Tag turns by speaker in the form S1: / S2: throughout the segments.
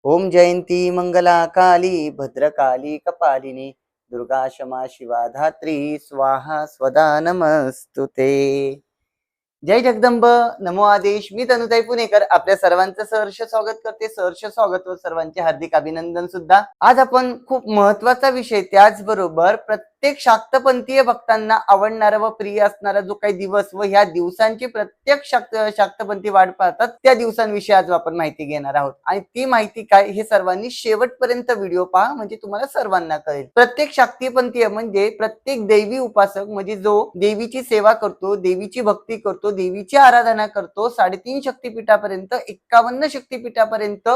S1: ओम जयंती मंगला काली भद्रकाली कपालिनी दुर्गा क्षमा शिवा धात्री स्वाहा स्वदा नमस्तुते. जय जगदंब. नमो आदेश. मी तनुताई पुणेकर आपल्या सर्वांचं सहर्ष स्वागत करते. सहर्ष स्वागत व सर्वांचे हार्दिक अभिनंदन सुद्धा. आज आपण खूप महत्वाचा विषय, त्याचबरोबर प्रत्येक शाक्तपंथीय भक्तांना आवडणारा व प्रिय असणारा जो काही दिवस व ह्या दिवसांची प्रत्येक शाक्तपंथी वाट पाहतात त्या दिवसांविषयी आज आपण माहिती घेणार आहोत. आणि ती माहिती काय हे सर्वांनी शेवटपर्यंत व्हिडिओ पहा, म्हणजे तुम्हाला सर्वांना कळेल. प्रत्येक शाक्तपंथीय म्हणजे प्रत्येक दैवी उपासक, म्हणजे जो देवीची सेवा करतो, देवीची भक्ती करतो, देवीची आराधना करतो, 3.5 शक्तिपीठापर्यंत 51 शक्तिपीठापर्यंत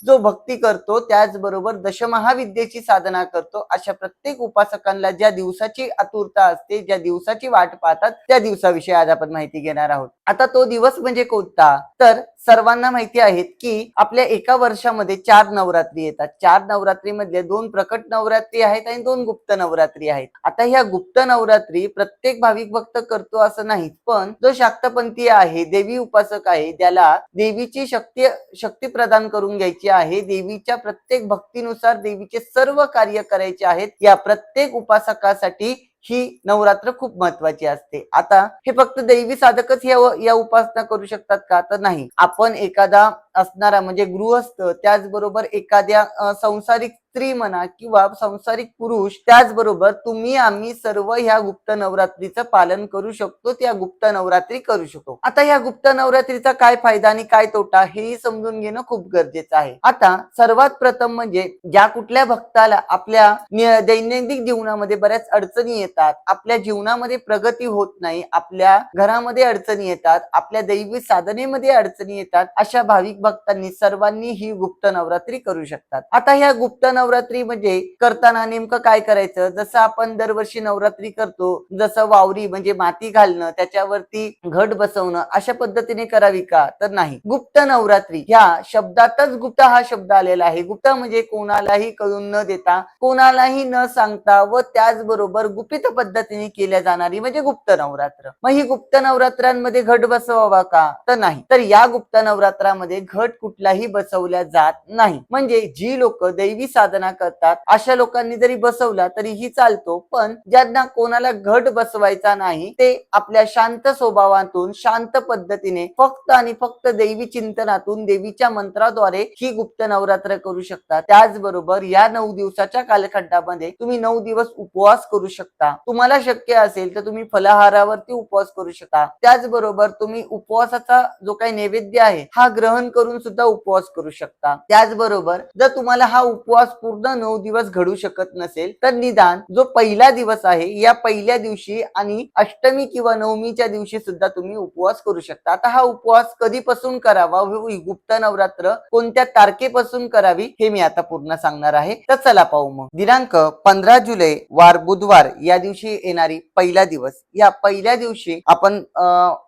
S1: जो भक्ती करतो, त्याचबरोबर दशमहाविद्येची साधना करतो, अशा प्रत्येक उपासकांना ज्या दिवसाची आतुरता असते, ज्या दिवसाची वाट पाहतात, त्या दिवसाविषयी आज आपण माहिती घेणार आहोत. आता तो दिवस म्हणजे कोणता? तर सर्वांना माहिती आहे की आपल्या एका वर्षामध्ये 4 नवरात्री येतात. 4 नवरात्री मधले 2 प्रकट नवरात्री आहेत आणि 2 गुप्त नवरात्री आहेत. आता ह्या गुप्त नवरात्री प्रत्येक भाविक भक्त करतो असं नाही, पण जो शाक्तपंथीय आहे, देवी उपासक आहे, त्याला देवीची शक्ती प्रदान करून घ्यायची आहे, देवीच्या प्रत्येक भक्तीनुसार देवीचे सर्व कार्य करायचे आहेत, या प्रत्येक उपासकासाठी ही नवरात्र खूप महत्वाची असते. आता हे फक्त दैवी साधकच या उपासना करू शकतात का? तर नाही. आपण एखादा असणारा म्हणजे गृहस्थ, त्याचबरोबर एखाद्या संसारिक स्त्री म्हणा किंवा संसारिक पुरुष, त्याचबरोबर तुम्ही आम्ही सर्व ह्या गुप्त नवरात्रीचं पालन करू शकतो, त्या गुप्त नवरात्री करू शकतो. आता ह्या गुप्त नवरात्रीचा काय फायदा आणि काय तोटा हेही समजून घेणं खूप गरजेचं आहे. आता सर्वात प्रथम म्हणजे ज्या कुठल्या भक्ताला आपल्या दैनंदिन जीवनामध्ये बऱ्याच अडचणी येतात, आपल्या जीवनामध्ये प्रगती होत नाही, आपल्या घरामध्ये अडचणी येतात, आपल्या दैवी साधनेमध्ये अडचणी येतात, अशा भाविक भक्तांनी सर्वांनी ही गुप्त नवरात्री करू शकतात. आता ह्या गुप्त नवरात्री म्हणजे करताना नेमकं काय करायचं? जसं आपण दरवर्षी नवरात्री करतो, जसं वावरी म्हणजे माती घालणं, त्याच्यावरती घट बसवणं, अशा पद्धतीने करावी का? तर नाही. गुप्त नवरात्री ह्या शब्दातच गुप्त हा शब्द आलेला आहे. गुप्त म्हणजे कोणालाही कळून न देता, कोणालाही न सांगता व त्याचबरोबर गुपित पद्धतीने केल्या जाणारी म्हणजे गुप्त नवरात्र. मग ही गुप्त नवरात्रांमध्ये घट बसवावा का? तर नाही. तर या गुप्त नवरात्रामध्ये घट कुठलाही बसवल्या जात नाही. म्हणजे जी लोक दैवी साधना करतात अशा लोकांनी जरी बसवला तरीही चालतो, पण ज्यांना कोणाला घट बसवायचा नाही, ते आपल्या शांत स्वभावातून शांत पद्धतीने फक्त आणि फक्त दैवी चिंतनातून देवीच्या मंत्राद्वारे ही गुप्त नवरात्र करू शकतात. त्याचबरोबर या 9 दिवसाच्या कालखंडामध्ये तुम्ही 9 दिवस उपवास करू शकता. तुम्हाला शक्य असेल तर तुम्ही फलाहारावरती उपवास करू शकता. त्याचबरोबर तुम्ही उपवासाचा जो काही नैवेद्य आहे हा ग्रहण करून सुद्धा उपवास करू शकता. त्याचबरोबर जर तुम्हाला हा उपवास पूर्ण 9 दिवस घडू शकत नसेल, तर निदान जो पहिला दिवस आहे या पहिल्या दिवशी आणि अष्टमी किंवा नवमीच्या दिवशी सुद्धा तुम्ही उपवास करू शकता. आता हा उपवास कधीपासून करावा, गुप्त नवरात्र कोणत्या तारखेपासून करावी हे मी आता पूर्ण सांगणार आहे. तर चला पाहू. मग दिनांक 15 जुलै वार बुधवार या दिवशी येणारी पहिला दिवस, या पहिल्या दिवशी आपण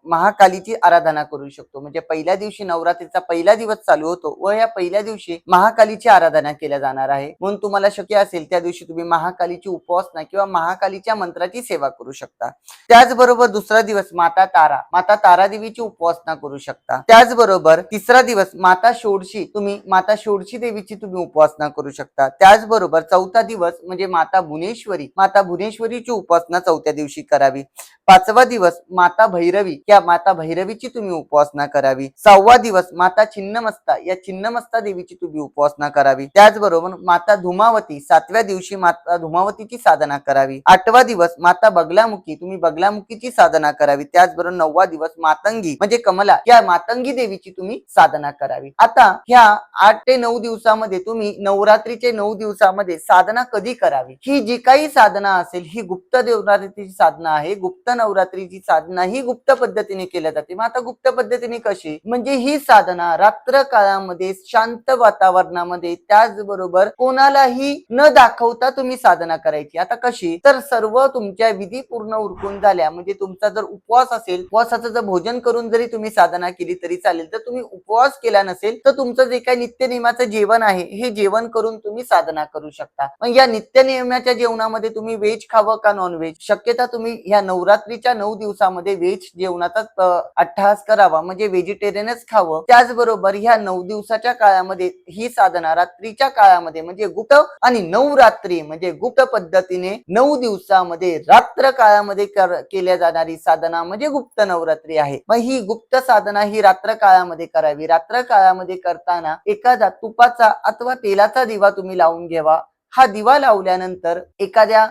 S1: महाकालीची आराधना करू शकतो. म्हणजे पहिल्या दिवशी नवरात्रीचा पहिला दिवस चालू होतो व या पहिल्या दिवशी महाकालीची आराधना केल्या जाणार आहे. म्हणून तुम्हाला शक्य असेल त्या दिवशी तुम्ही महाकालीची उपासना किंवा महाकालीच्या मंत्राची सेवा करू शकता. त्याचबरोबर दुसरा दिवस माता तारा देवीची उपासना करू शकता. त्याचबरोबर तिसरा दिवस माता षोडशी देवीची तुम्ही उपासना करू शकता. त्याचबरोबर चौथा दिवस म्हणजे माता भुवनेश्वरीची उपासना चौथ्या दिवशी करावी. 5वा दिवस माता भैरवी, या माता भैरवीची तुम्ही उपासना करावी. 6वा दिवस माता छिन्नमस्ता, या छिन्नमस्ता देवीची तुम्ही उपासना करावी. त्याचबरोबर माता धुमावती, 7व्या दिवशी माता धुमावतीची साधना करावी. 8वा दिवस माता बगलामुखी, तुम्ही बगलामुखीची साधना करावी. त्याचबरोबर 9वा दिवस मातंगी म्हणजे कमला, या मातंगी देवीची तुम्ही साधना करावी. आता ह्या 8 ते 9 दिवसामध्ये तुम्ही नवरात्रीचे 9 दिवसामध्ये साधना कधी करावी? ही जी काही साधना असेल ही गुप्त नवरात्रीची साधना आहे. गुप्त नवरात्रीची साधना ही गुप्त पद्धतीने केल्या जाते. मग आता गुप्त पद्धतीने कशी? म्हणजे ही साधना रात्र काळामध्ये शांत वातावरणामध्ये, त्याचबरोबर कोणालाही न दाखवता तुम्ही साधना करायची. आता कशी? तर सर्व तुमच्या विधी पूर्ण उरकून झाल्या, म्हणजे तुमचा जर उपवास असेल, उपवासाचं जर भोजन करून जरी तुम्ही साधना केली तरी चालेल. तर तुम्ही उपवास केला नसेल तर तुमचं जे काही नित्यनेमाचं जेवण आहे हे जेवण करून तुम्ही साधना करू शकता. मग या नित्यनेमाच्या जेवणामध्ये तुम्ही व्हेज खावं का नॉन व्हेज? शक्यता तुम्ही ह्या नवरात्रीच्या 9 दिवसामध्ये व्हेज जेवणाचा अट्टहास करावा, म्हणजे व्हेजिटेरियनच खावं. त्याचबरोबर ह्या 9 दिवसाच्या काळामध्ये ही साधना रात्रीच्या काळामध्ये म्हणजे गुप्त आणि नवरात्री म्हणजे गुप्त पद्धतीने 9 दिवसामध्ये रात्र काळामध्ये केल्या जाणारी साधना म्हणजे गुप्त नवरात्री आहे. मग ही गुप्त साधना ही रात्र काळामध्ये करावी. रात्र काळामध्ये करताना एखादा तुपाचा अथवा तेलाचा दिवा तुम्ही लावून घ्यावा. हा दिवा लावल्यानंतर एखाद्या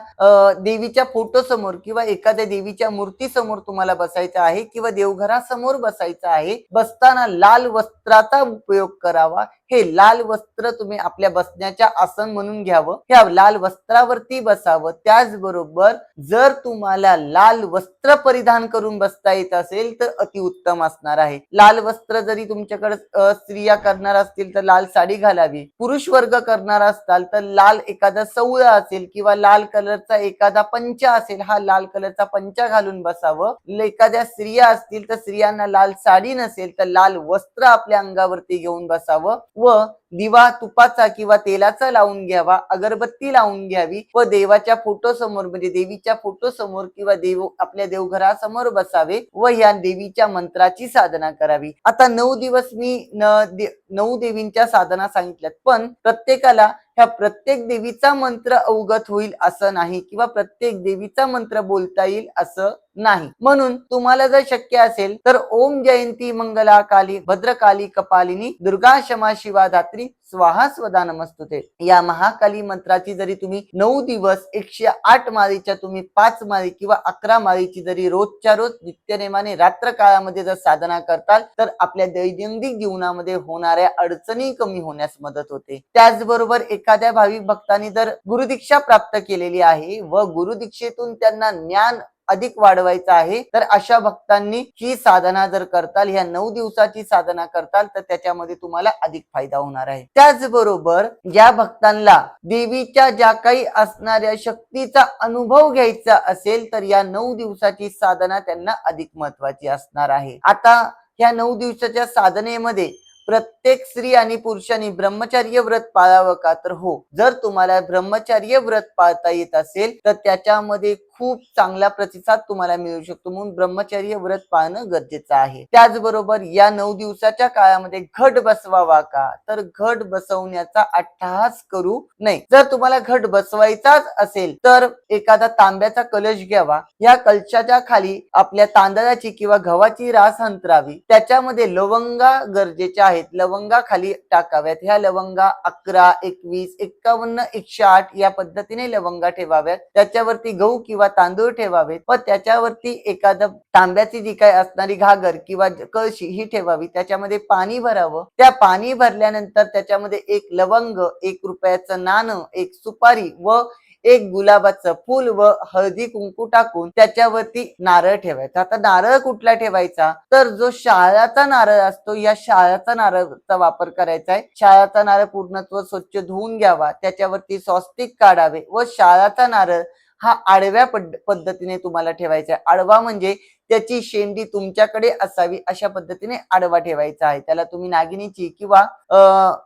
S1: देवीच्या फोटो समोर किंवा एखाद्या देवीच्या मूर्ती समोर तुम्हाला बसायचं आहे किंवा देवघरासमोर बसायचं आहे. बसताना लाल वस्त्राचा उपयोग करावा. हे लाल वस्त्र तुम्ही आपल्या बसण्याच्या आसन म्हणून घ्यावं. ह्या लाल वस्त्रावरती बसावं. त्याचबरोबर जर तुम्हाला लाल वस्त्र परिधान करून बसता येत असेल तर अतिउत्तम असणार आहे. लाल वस्त्र जरी तुमच्याकडे स्त्रिया करणार असतील तर लाल साडी घालावी. पुरुष वर्ग करणार असताल तर लाल एखादा सवळा असेल किंवा लाल कलरचा एखादा पंचा असेल, हा लाल कलरचा पंचा घालून बसावं. एखाद्या स्त्रिया असतील तर स्त्रियांना लाल साडी नसेल तर लाल वस्त्र आपल्या अंगावरती घेऊन बसावं व दिवा तुपाचा किंवा तेलाचा लावून घ्यावा. अगरबत्ती लावून घ्यावी व देवाच्या फोटो समोर म्हणजे देवीच्या फोटो समोर किंवा आपल्या देवघरासमोर बसावे व या देवीच्या मंत्राची साधना करावी. आता 9 दिवस मी 9 देवींच्या साधना सांगितल्यात, पण प्रत्येकाला ह्या प्रत्येक देवीचा मंत्र अवगत होईल असं नाही किंवा प्रत्येक देवीचा मंत्र बोलता येईल असं नाही. म्हणून तुम्हाला जर शक्य असेल तर ओम जयंती मंगला काली भद्रकाली कपालिनी दुर्गा क्षमा शिवा धात्री स्वाहा स्वदा नमस्तुते या महाकाली मंत्राची जरी तुम्ही 9 दिवस 108 माळीच्या तुम्ही 5 माळी किंवा 11 माळीची जरी रोजच्या रोज नित्यनेमाने रात्र काळामध्ये जर साधना करताल तर आपल्या दैनंदिन जीवनामध्ये होणाऱ्या अडचणी कमी होण्यास मदत होते. त्याचबरोबर एखाद्या भाविक भक्तांनी जर गुरुदीक्षा प्राप्त केलेली आहे व गुरुदीक्षेतून त्यांना ज्ञान अधिक वाढवायचं आहे तर अशा भक्तांनी ही साधना जर करताल, ह्या 9 दिवसाची साधना करताल तर त्याच्यामध्ये तुम्हाला अधिक फायदा होणार आहे. त्याचबरोबर ज्या भक्तांना देवीच्या ज्या काही असणाऱ्या शक्तीचा अनुभव घ्यायचा असेल तर या 9 दिवसाची साधना त्यांना अधिक महत्वाची असणार आहे. आता ह्या 9 दिवसाच्या साधनेमध्ये प्रत्येक स्त्री आणि पुरुषांनी ब्रह्मचर्य व्रत पाळावं का? तर हो, जर तुम्हाला ब्रह्मचर्य व्रत पाळता येत असेल तर त्याच्यामध्ये खूप चांगला प्रतिसाद तुम्हाला मिळू शकतो. म्हणून ब्रह्मचर्य व्रत पाळणं गरजेचं आहे. त्याचबरोबर या 9 दिवसाच्या काळामध्ये घट बसवावा का? तर घट बसवण्याचा अट्टहास करू नये. जर तुम्हाला घट बसवायचाच असेल तर एखादा तांब्याचा कलश घ्यावा. या कलशाच्या खाली आपल्या तांदळाची किंवा गव्हाची रास अंतरावी. त्याच्यामध्ये लवंगा गरजेच्या आहेत. लवंगा खाली टाकाव्यात. ह्या लवंगा 11, 21, 51, 108 या पद्धतीने लवंगा ठेवाव्यात. त्याच्यावरती गहू किंवा तांदूळ ठेवावेत व त्याच्यावरती एखादं तांब्याची जी काही असणारी घागर किंवा कळशी ही ठेवावी. त्याच्यामध्ये पाणी भरावं. त्या पाणी भरल्यानंतर त्याच्यामध्ये 1 लवंग, 1 रुपयाचं नाणं, 1 सुपारी व 1 गुलाबाचं फूल व हळदी कुंकू टाकून त्याच्यावरती नारळ ठेवायचा. आता नारळ कुठला ठेवायचा? तर जो शाळाचा नारळ असतो या शाळाचा नारळाचा वापर करायचा आहे. शाळाचा नारळ पूर्णत्व स्वच्छ धुवून घ्यावा. त्याच्यावरती स्वस्तिक काढावे व शाळाचा नारळ हा आडव्या पद्धतीने तुम्हाला ठेवायचा आहे. आडवा म्हणजे त्याची शेंडी तुमच्याकडे असावी अशा पद्धतीने आडवा ठेवायचा आहे. त्याला तुम्ही नागिनीची किंवा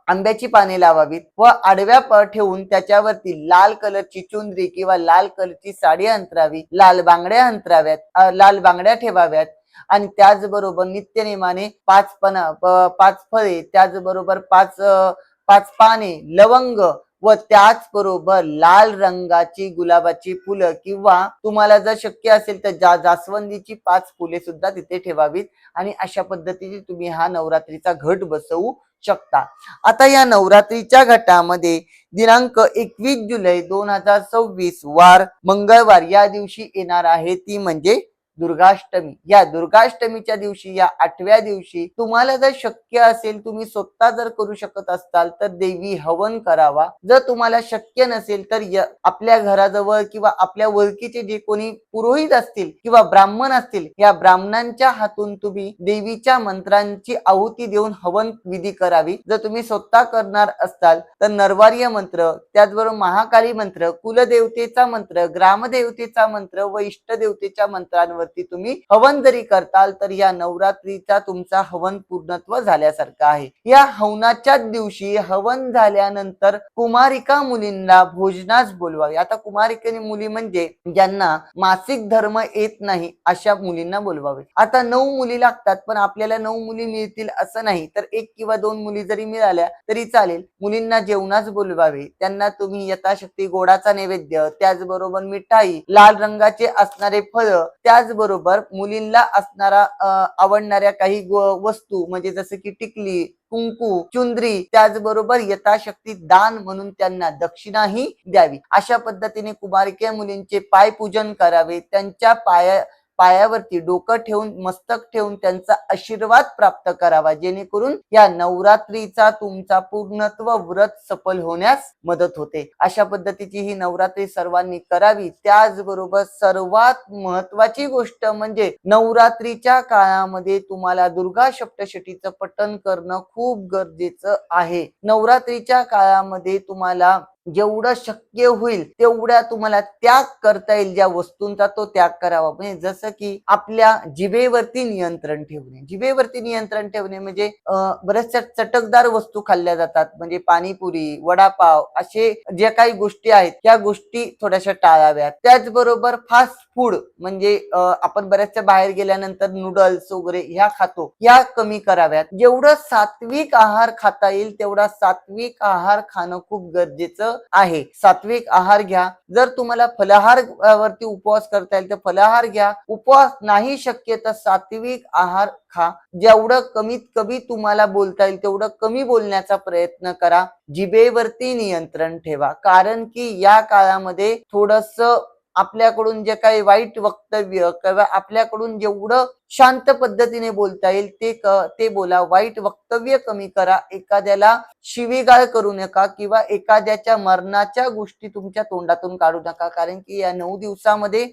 S1: आंब्याची पाने लावावीत व आडव्या ठेवून त्याच्यावरती लाल कलरची चुंदरी किंवा लाल कलरची साडी अंतरावी. लाल बांगड्या अंतराव्यात. लाल बांगड्या ठेवाव्यात आणि त्याचबरोबर नित्यनेमाने 5 फळे, त्याचबरोबर 5 पाने, लवंग व त्याचबरोबर लाल रंगाची गुलाबाची फुलं किंवा तुम्हाला जर शक्य असेल तर जास्वंदीची 5 फुले सुद्धा तिथे ठेवावीत आणि अशा पद्धतीने तुम्ही हा नवरात्रीचा घट बसवू शकता. आता या नवरात्रीच्या घटामध्ये दिनांक 21 जुलै 2026 वार मंगळवार या दिवशी येणार आहे ती म्हणजे दुर्गाष्टमी. या दुर्गाष्टमीच्या दिवशी या 8व्या दिवशी तुम्हाला जर शक्य असेल, तुम्ही स्वतः जर करू शकत असताल तर देवी हवन करावा. जर तुम्हाला शक्य नसेल तर आपल्या घराजवळ किंवा आपल्या ओळखीचे जे कोणी पुरोहित असतील किंवा ब्राह्मण असतील या ब्राह्मणांच्या हातून तुम्ही देवीच्या मंत्रांची आहुती देऊन हवन विधी करावी. जर तुम्ही स्वतः करणार असताल तर नरवार्य मंत्र, त्याचबरोबर महाकाली मंत्र, कुलदेवतेचा मंत्र, ग्रामदेवतेचा मंत्र व इष्टदेवतेच्या मंत्रांवर पायावरती तुम्ही हवन जरी करताल तर या नवरात्रीचा तुमचा हवन पूर्णत्व झाल्यासारखं आहे. या हवनाच्याच दिवशी हवन झाल्यानंतर कुमारिका मुलींना भोजनास बोलवावे. आता कुमारिकेने मुली म्हणजे ज्यांना मासिक धर्म येत नाही अशा मुलींना बोलवावे. आता 9 मुली लागतात पण आपल्याला 9 मुली मिळतील असं नाही, तर 1 किंवा 2 मुली जरी मिळाल्या तरी चालेल. मुलींना जेवणास बोलवावे. त्यांना तुम्ही यथाशक्ती गोडाचा नैवेद्य, त्याचबरोबर मिठाई, लाल रंगाचे असणारे फळ, त्याचबरोबर मुलींना असणारा आवडणाऱ्या काही वस्तू म्हणजे जसं की टिकली, कुंकू, चुंदरी, त्याचबरोबर यथाशक्ती दान म्हणून त्यांना दक्षिणाही द्यावी. अशा पद्धतीने कुमारिके मुलींचे पायपूजन करावे. त्यांच्या पायावरती डोकं ठेवून, मस्तक ठेवून त्यांचा आशीर्वाद प्राप्त करावा, जेणेकरून या नवरात्रीचा तुमचा पूर्णत्व व्रत सफल होण्यास मदत होते. अशा पद्धतीची ही नवरात्री सर्वांनी करावी. त्याचबरोबर सर्वात महत्वाची गोष्ट म्हणजे नवरात्रीच्या काळामध्ये तुम्हाला दुर्गा सप्तशतीचं पठण करणं खूप गरजेचं आहे. नवरात्रीच्या काळामध्ये तुम्हाला जेवढं शक्य होईल तेवढ्या तुम्हाला त्याग करता येईल, ज्या वस्तूंचा तो त्याग करावा. म्हणजे जसं की आपल्या जिभेवरती नियंत्रण ठेवणे. जिभेवरती नियंत्रण ठेवणे म्हणजे बऱ्याचशा चटकदार वस्तू खाल्ल्या जातात, म्हणजे पाणीपुरी, वडापाव, असे ज्या काही गोष्टी आहेत त्या गोष्टी थोड्याशा टाळाव्यात. त्याचबरोबर फास्ट फूड म्हणजे आपण बऱ्याचशा बाहेर गेल्यानंतर नूडल्स वगैरे ह्या खातो, ह्या कमी कराव्यात. जेवढं सात्विक आहार खाता येईल तेवढा सात्विक आहार खाणं खूप गरजेचं आहे. सात्विक आहार घ्या. जर तुम्हाला फलाहार वरती उपवास करता येईल तर फलाहार घ्या. उपवास नाही शक्य तर सात्विक आहार खा. जेवढं कमीत कमी तुम्हाला बोलता येईल तेवढं कमी बोलण्याचा प्रयत्न करा. जिभेवरती नियंत्रण ठेवा, कारण की या काळामध्ये थोडस आपल्याकडून जे काही वाईट वक्तव्य किंवा आपल्याकडून जेवढं शांत पद्धतीने बोलता येईल ते बोला. वाईट वक्तव्य कमी करा. एखाद्याला शिवीगाळ करू नका किंवा एखाद्याच्या मरणाच्या गोष्टी तुमच्या तोंडातून काढू नका, कारण की या 9 दिवसामध्ये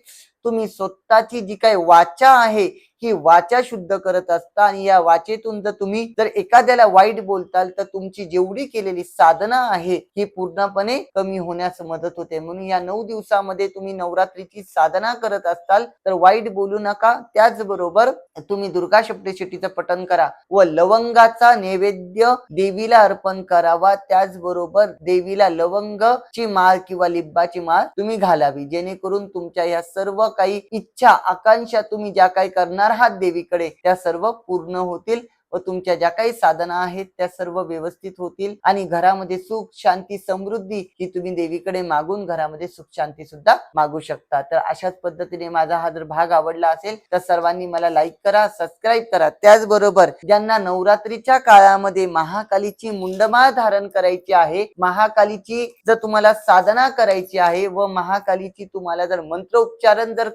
S1: तुम्ही स्वतःची जी काही वाचा आहे ही वाचा शुद्ध करत असता, आणि या वाचेतून जर एखाद्याला वाईट बोलताल तर तुमची जेवढी केलेली साधना आहे ही पूर्णपणे कमी होण्यास मदत होते. म्हणून या 9 दिवसामध्ये तुम्ही नवरात्रीची साधना करत असताल तर वाईट बोलू नका. त्याचबरोबर तुम्ही दुर्गा सप्तशतीचं पठण करा व लवंगाचा नैवेद्य देवीला अर्पण करावा. त्याचबरोबर देवीला लवंगची माळ किंवा लिंबाची माळ तुम्ही घालावी, जेणेकरून तुमच्या या सर्व काही इच्छा, आकांक्षा तुम्ही ज्या काही करणार आहात देवीकडे त्या सर्व पूर्ण होतील व तुमच्या ज्या काही साधना आहेत त्या सर्व व्यवस्थित होतील, आणि घरामध्ये सुख, शांती, समृद्धी ही तुम्ही देवीकडे मागून घरामध्ये सुख शांती सुद्धा मागू शकता. तर अशाच पद्धतीने माझा हा जर भाग आवडला असेल तर सर्वांनी मला लाईक करा, सबस्क्राईब करा. त्याचबरोबर ज्यांना नवरात्रीच्या काळामध्ये महाकालीची मुंडमाळ धारण करायची आहे, महाकालीची जर तुम्हाला साधना करायची आहे व महाकालीची तुम्हाला जर मंत्र उच्चारण जर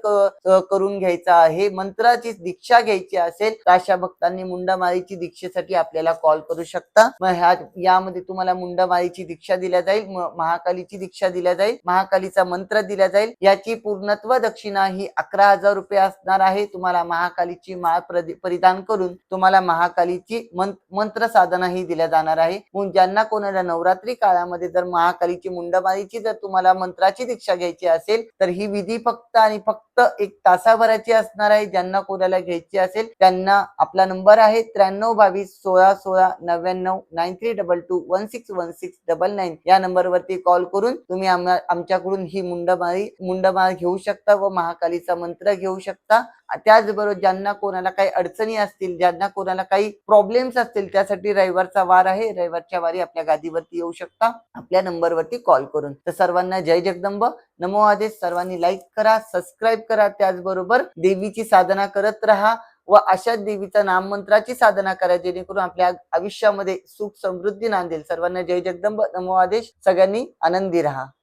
S1: करून घ्यायचं आहे, मंत्राची दीक्षा घ्यायची असेल तर अशा भक्तांनी मुंडमाळीची दीक्षेसाठी आपल्याला कॉल करू शकता. मग यामध्ये तुम्हाला मुंडमाळीची दीक्षा दिल्या जाईल, महाकालीची दीक्षा दिल्या जाईल, महाकालीचा मंत्र दिला जाईल. याची पूर्णत्व दक्षिणा ही 11,000 रुपये असणार आहे. तुम्हाला महाकालीची माळ परिधान करून तुम्हाला महाकालीची मंत्र साधना ही दिल्या जाणार आहे. म्हणून ज्यांना कोणाला नवरात्री काळामध्ये जर महाकालीची मुंडमाळीची जर तुम्हाला मंत्राची दीक्षा घ्यायची असेल तर ही विधी फक्त आणि फक्त 1 तासाभराची असणार आहे. ज्यांना कोणाला घ्यायची असेल त्यांना आपला नंबर आहे 9322161699 9322161699 या नंबरवरती कॉल करून तुम्ही आमच्याकडून ही मुंडमाळ घेऊ शकता व महाकालीचा मंत्र घेऊ शकता. त्याचबरोबर ज्यांना कोणाला काही अडचणी असतील, ज्यांना कोणाला काही प्रॉब्लेम्स असतील, त्यासाठी रविवारचा वार आहे, रविवारच्या वारी आपल्या गादीवरती येऊ शकता आपल्या नंबरवरती कॉल करून. तर सर्वांना जय जगदंब, नमो आदेश. सर्वांनी लाईक करा, सबस्क्राईब करा. त्याचबरोबर देवीची साधना करत राहा व अशाच देवीचा नाममंत्राची साधना करा, जेणेकरून आपल्या आयुष्यामध्ये सुख समृद्धी नांदेल. सर्वांना जय जगदंब, नमो आदेश. सगळ्यांनी आनंदी राहा.